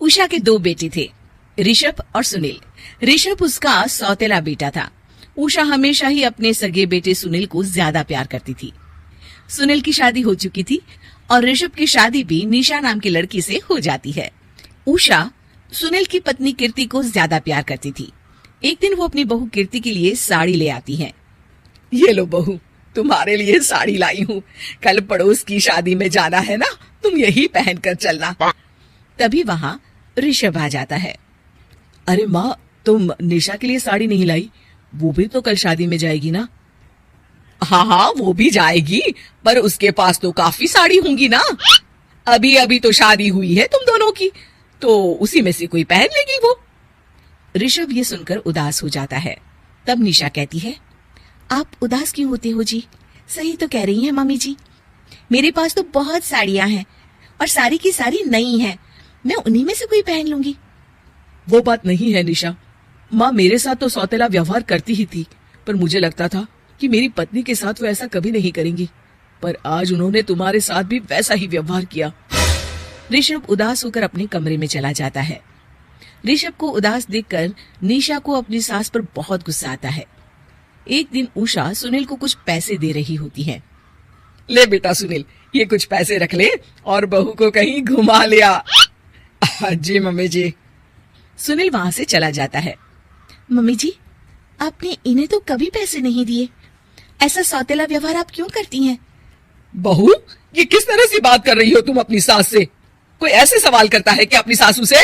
उषा के 2 बेटे थे, ऋषभ और सुनील। ऋषभ उसका सौतेला बेटा था। उषा हमेशा ही अपने सगे बेटे सुनील को ज्यादा प्यार करती थी। सुनील की शादी हो चुकी थी और ऋषभ की शादी भी निशा नाम की लड़की से हो जाती है। उषा सुनील की पत्नी कीर्ति को ज्यादा प्यार करती थी। एक दिन वो अपनी बहू कीर्ति के लिए साड़ी ले आती है। ये लो बहू, तुम्हारे लिए साड़ी लाई हूँ। कल पड़ोस की शादी में जाना है ना, तुम यही पहन कर चलना। तभी वहाँ ऋषभ आ जाता है। अरे माँ, तुम निशा के लिए साड़ी नहीं लाई? वो भी तो कल शादी में जाएगी ना? हाँ, वो भी जाएगी, पर उसके पास तो काफी साड़ी होंगी ना। अभी अभी तो शादी हुई है तुम दोनों की, तो उसी में से कोई पहन लेगी वो। ऋषभ ये सुनकर उदास हो जाता है। तब निशा कहती है, आप उदास क्यों होते हो जी? सही तो कह रही हैं मम्मी जी। मेरे पास तो बहुत साड़ियां हैं और सारी की सारी नई हैं। मैं उन्हीं में से कोई पहन लूंगी। वो बात नहीं है निशा। माँ मेरे साथ तो सौतेला व्यवहार करती ही थी, पर मुझे लगता था कि मेरी पत्नी के साथ वो ऐसा कभी नहीं करेंगी, पर आज उन्होंने तुम्हारे साथ भी वैसा ही व्यवहार किया। ऋषभ उदास होकर अपने कमरे में चला जाता है। ऋषभ को उदास देखकर निशा को अपनी सास पर बहुत गुस्सा आता है। एक दिन उषा सुनील को कुछ पैसे दे रही होती है। ले बेटा सुनील, ये कुछ पैसे रख ले और बहू को कहीं घुमा लिया। जी मम्मी जी। सुनील वहां से चला जाता है। मम्मी जी, आपने इन्हें तो कभी पैसे नहीं दिए। ऐसा सौतेला व्यवहार आप क्यों करती हैं? बहू, ये किस तरह से बात कर रही हो तुम अपनी सास से? कोई ऐसे सवाल करता है कि अपनी सासू से?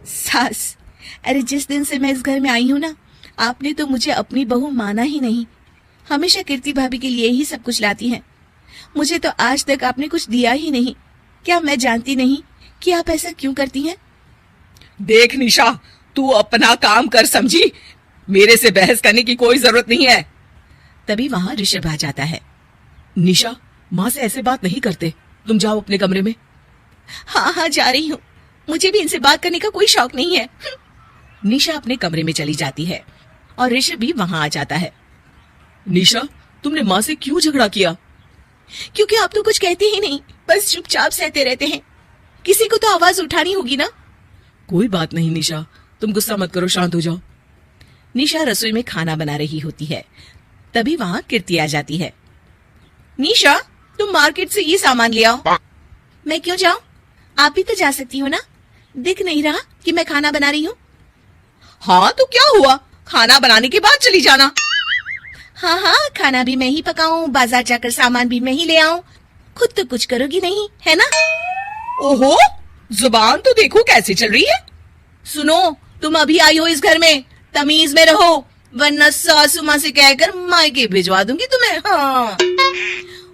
सास, अरे जिस दिन से मैं इस घर में आई हूँ ना, आपने तो मुझे अपनी बहू माना ही नहीं। हमेशा कीर्ति भाभी के लिए ही सब कुछ लाती हैं। मुझे तो आज तक आपने कुछ दिया ही नहीं। क्या मैं जानती नहीं कि आप ऐसा क्यों करती हैं? देख निशा, तू अपना काम कर समझी। मेरे से बहस करने की कोई जरूरत नहीं है। तभी वहां ऋषभ आ जाता है। निशा, माँ से ऐसे बात नहीं करते। तुम जाओ अपने कमरे में। हाँ, जा रही हूँ। मुझे भी इनसे बात करने का कोई शौक नहीं है। निशा अपने कमरे में चली जाती है और ऋषभ भी वहां आ जाता है। निशा, तुमने माँ से क्यों झगड़ा किया? क्योंकि आप तो कुछ कहते ही नहीं, बस चुपचाप सहते रहते हैं। किसी को तो आवाज उठानी होगी ना। कोई बात नहीं निशा, तुम गुस्सा मत करो, शांत हो जाओ। निशा रसोई में खाना बना रही होती है। तभी वहां कीर्ति आ जाती है। निशा, तुम मार्केट से ये सामान ले आओ। मैं क्यों जाऊं? आप भी तो जा सकती हो ना। दिख नहीं रहा कि मैं खाना बना रही हूँ? हाँ तो क्या हुआ, खाना बनाने के बाद चली जाना। हाँ, खाना भी मैं ही पकाऊं, बाजार जाकर सामान भी मैं ही ले आऊं। खुद तो कुछ करोगी नहीं, है ना? ओहो, जुबान तो देखो कैसे चल रही है। सुनो, तुम अभी आई हो इस घर में, तमीज में रहो, वरना सासू माँ से कहकर मायके भिजवा दूंगी तुम्हें। हाँ।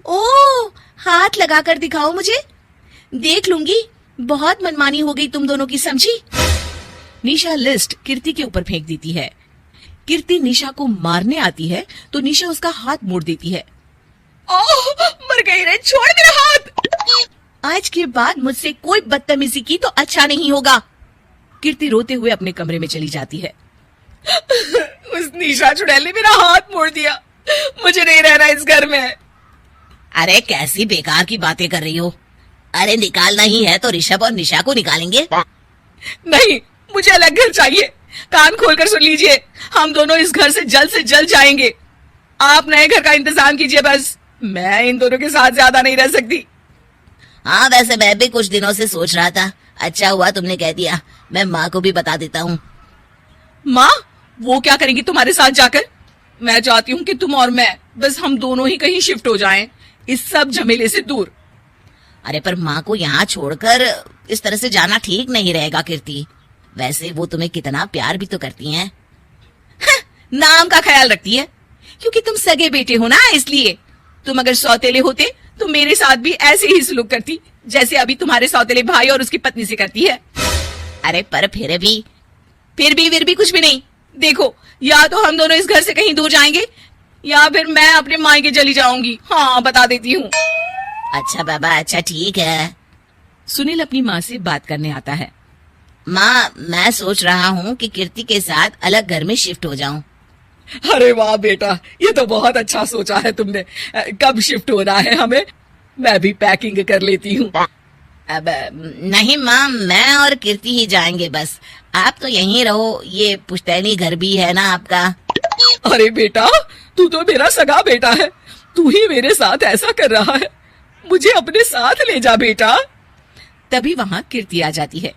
ओह, हाथ लगाकर दिखाओ मुझे, देख लूंगी। बहुत मनमानी हो गई तुम दोनों की, समझी? निशा लिस्ट कीर्ति के ऊपर फेंक देती है। कीर्ति निशा को मारने आती है तो निशा उसका हाथ मोड़ देती है। ओह, मर गई रे, छोड़ मेरा हाथ। आज के बाद मुझसे कोई बदतमीजी की तो अच्छा नहीं होगा। कीर्ति रोते हुए अपने कमरे में चली जाती है। उस निशा चुड़ैल ने मेरा हाथ मोड़ दिया। मुझे नहीं रहना इस घर में। अरे कैसी बेकार की बातें कर रही हो? अरे निकालना ही है तो ऋषभ और निशा को निकालेंगे। नहीं, मुझे अलग घर चाहिए। कान खोलकर सुन लीजिए, हम दोनों इस घर से जल्द जाएंगे। आप नए घर का इंतजाम कीजिए बस। मैं इन दोनों के साथ ज्यादा नहीं रह सकती। हाँ, वैसे मैं भी कुछ दिनों से सोच रहा था। अच्छा हुआ तुमने कह दिया, मैं माँ को भी बता देता हूँ। माँ, वो क्या करेंगी तुम्हारे साथ जाकर? मैं चाहती हूँ कि तुम और मैं, बस हम दोनों ही कहीं शिफ्ट हो जाएं, इस सब झमेले से दूर। अरे पर माँ को यहाँ छोड़कर इस तरह से जाना ठीक नहीं रहेगा कीर्ति। वैसे वो तुम्हें कितना प्यार भी तो करती हैं। नाम का ख्याल रखती है, क्योंकि तुम सगे बेटे हो ना, इसलिए। तुम अगर सौतेले होते तो मेरे साथ भी ऐसे ही सलूक करती जैसे अभी तुम्हारे सौतेले भाई और उसकी पत्नी से करती है। अरे पर फिर भी कुछ भी नहीं। देखो, या तो हम दोनों इस घर से कहीं दूर जाएंगे या फिर मैं अपने मायके चली जाऊंगी। हाँ, बता देती हूँ। अच्छा बाबा, अच्छा ठीक है। सुनील अपनी माँ से बात करने आता है। माँ, मैं सोच रहा हूँ कि कीर्ति के साथ अलग घर में शिफ्ट हो जाऊं। अरे वाह बेटा, ये तो बहुत अच्छा सोचा है तुमने। कब शिफ्ट होना है हमें? मैं भी पैकिंग कर लेती हूँ। अब नहीं माँ, मैं और कीर्ति ही जाएंगे बस। आप तो यहीं रहो, ये पुश्तैनी घर भी है ना आपका। अरे बेटा, तू तो मेरा सगा बेटा है, तू ही मेरे साथ ऐसा कर रहा है, मुझे अपने साथ ले जा बेटा। तभी वहाँ कीर्ति आ जाती है।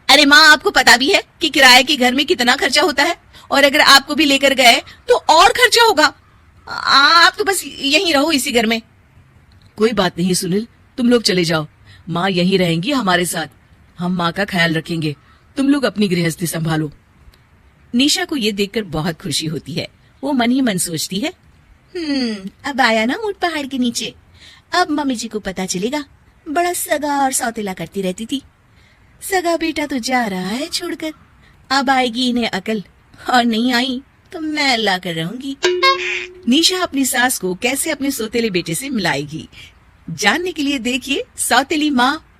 अरे माँ, आपको पता भी है कि किराए के घर में कितना खर्चा होता है, और अगर आपको भी लेकर गए तो और खर्चा होगा। आप तो बस यहीं रहो इसी घर में। कोई बात नहीं सुनील, तुम लोग चले जाओ, माँ यहीं रहेंगी हमारे साथ, हम माँ का ख्याल रखेंगे, तुम लोग अपनी गृहस्थी संभालो। निशा को ये देखकर बहुत खुशी होती है। वो मन ही मन सोचती है, अब आया ना ऊंट पहाड़ के नीचे, अब मम्मी जी को पता चलेगा। बड़ा सगा और सौतेला करती रहती थी, सगा बेटा तो जा रहा है छोड़कर, अब आएगी इन्हें अकल, और नहीं आई तो मैं ला कर रहूंगी। निशा अपनी सास को कैसे अपने सौतेले बेटे से मिलाएगी, जानने के लिए देखिए सौतेली माँ